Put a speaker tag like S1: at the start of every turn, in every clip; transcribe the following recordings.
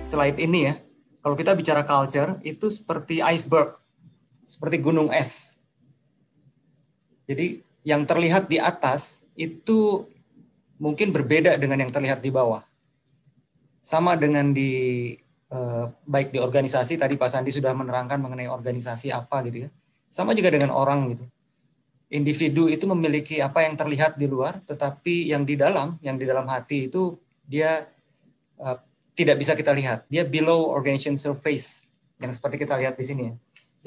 S1: slide ini ya. Kalau kita bicara culture, itu seperti iceberg, seperti gunung es. Jadi yang terlihat di atas itu mungkin berbeda dengan yang terlihat di bawah. Sama dengan baik di organisasi, tadi Pak Sandi sudah menerangkan mengenai organisasi apa gitu ya. Sama juga dengan orang gitu. Individu itu memiliki apa yang terlihat di luar, tetapi yang di dalam hati itu dia tidak bisa kita lihat. Dia below organization surface, yang seperti kita lihat di sini ya.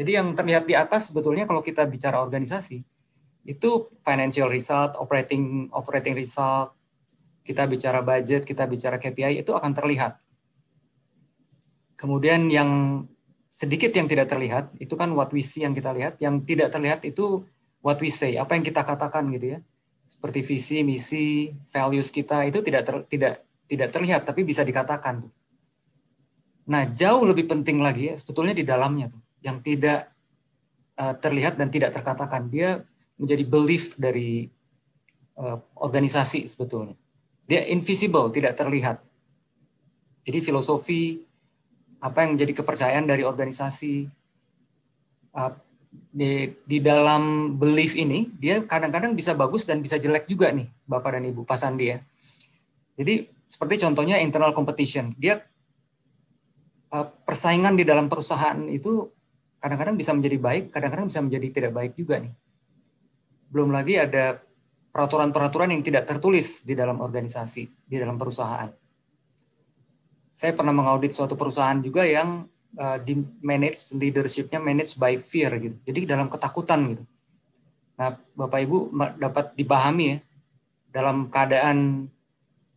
S1: Jadi yang terlihat di atas sebetulnya kalau kita bicara organisasi, itu financial result, operating result, kita bicara budget, kita bicara KPI, itu akan terlihat. Kemudian yang sedikit yang tidak terlihat, itu kan what we see yang kita lihat. Yang tidak terlihat itu what we say, apa yang kita katakan gitu ya. Seperti visi, misi, values kita itu tidak terlihat, tapi bisa dikatakan. Nah, jauh lebih penting lagi ya, sebetulnya di dalamnya tuh, yang tidak terlihat dan tidak terkatakan. Dia menjadi belief dari organisasi sebetulnya. Dia invisible, tidak terlihat. Jadi filosofi, apa yang menjadi kepercayaan dari organisasi, di dalam belief ini, dia kadang-kadang bisa bagus dan bisa jelek juga nih, Bapak dan Ibu, Pak Sandi ya. Jadi seperti contohnya internal competition, dia persaingan di dalam perusahaan itu kadang-kadang bisa menjadi baik, kadang-kadang bisa menjadi tidak baik juga nih. Belum lagi ada peraturan-peraturan yang tidak tertulis di dalam organisasi, di dalam perusahaan. Saya pernah mengaudit suatu perusahaan juga yang di manage leadership-nya manage by fear gitu. Jadi dalam ketakutan gitu. Nah, Bapak Ibu dapat dipahami ya, dalam keadaan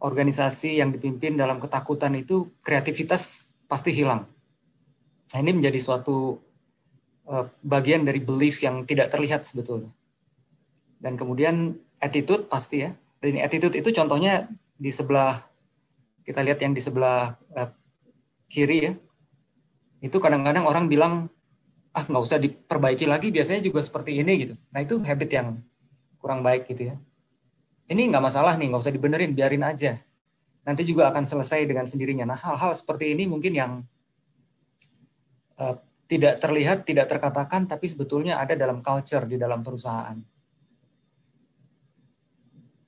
S1: organisasi yang dipimpin dalam ketakutan itu kreativitas pasti hilang. Nah, ini menjadi suatu bagian dari belief yang tidak terlihat sebetulnya. Dan kemudian attitude pasti ya. Dan attitude itu contohnya di sebelah, kita lihat yang di sebelah kiri ya. Itu kadang-kadang orang bilang, nggak usah diperbaiki lagi, biasanya juga seperti ini gitu. Nah itu habit yang kurang baik gitu ya. Ini nggak masalah nih, nggak usah dibenerin, biarin aja. Nanti juga akan selesai dengan sendirinya. Nah hal-hal seperti ini mungkin yang tidak terlihat, tidak terkatakan, tapi sebetulnya ada dalam culture, di dalam perusahaan.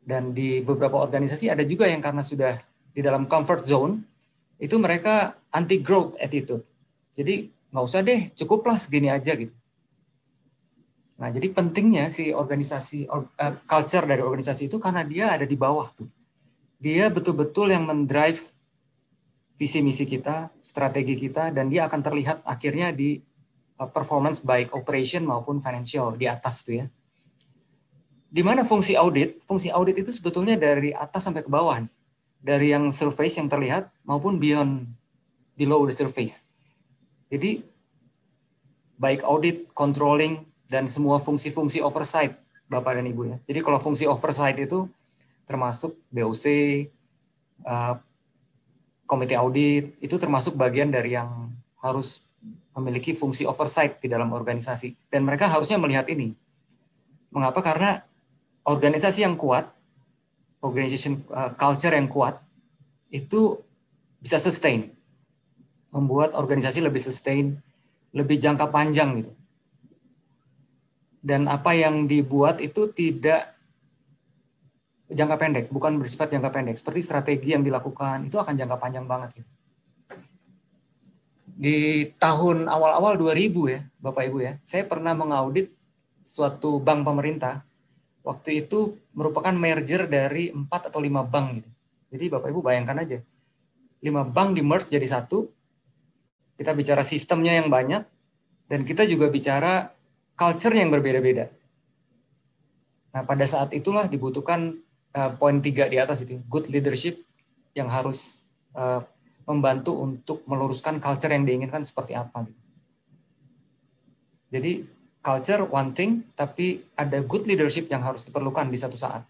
S1: Dan di beberapa organisasi ada juga yang karena sudah di dalam comfort zone, itu mereka anti-growth attitude. Jadi nggak usah deh, cukuplah segini aja gitu. Nah, jadi pentingnya si organisasi, culture dari organisasi itu karena dia ada di bawah tuh. Dia betul-betul yang mendrive visi misi kita, strategi kita, dan dia akan terlihat akhirnya di performance baik operation maupun financial di atas tuh ya. Di mana fungsi audit? Fungsi audit itu sebetulnya dari atas sampai ke bawah nih. Dari yang surface yang terlihat maupun below the surface. Jadi baik audit, controlling, dan semua fungsi-fungsi oversight, Bapak dan Ibu ya. Jadi kalau fungsi oversight itu termasuk BOC, komite audit, itu termasuk bagian dari yang harus memiliki fungsi oversight di dalam organisasi. Dan mereka harusnya melihat ini. Mengapa? Karena organisasi yang kuat, organization culture yang kuat, itu bisa sustain. Membuat organisasi lebih sustain, lebih jangka panjang gitu. Dan apa yang dibuat itu tidak jangka pendek, bukan bersifat jangka pendek. Seperti strategi yang dilakukan, itu akan jangka panjang banget. Gitu. Di tahun awal-awal 2000 ya, Bapak Ibu ya, saya pernah mengaudit suatu bank pemerintah. Waktu itu merupakan merger dari 4 atau 5 bank. Gitu. Jadi Bapak Ibu bayangkan aja, 5 bank di merge jadi satu, kita bicara sistemnya yang banyak, dan kita juga bicara culture yang berbeda-beda. Nah, pada saat itulah dibutuhkan poin 3 di atas itu, good leadership yang harus membantu untuk meluruskan culture yang diinginkan seperti apa. Jadi culture one thing, tapi ada good leadership yang harus diperlukan di satu saat.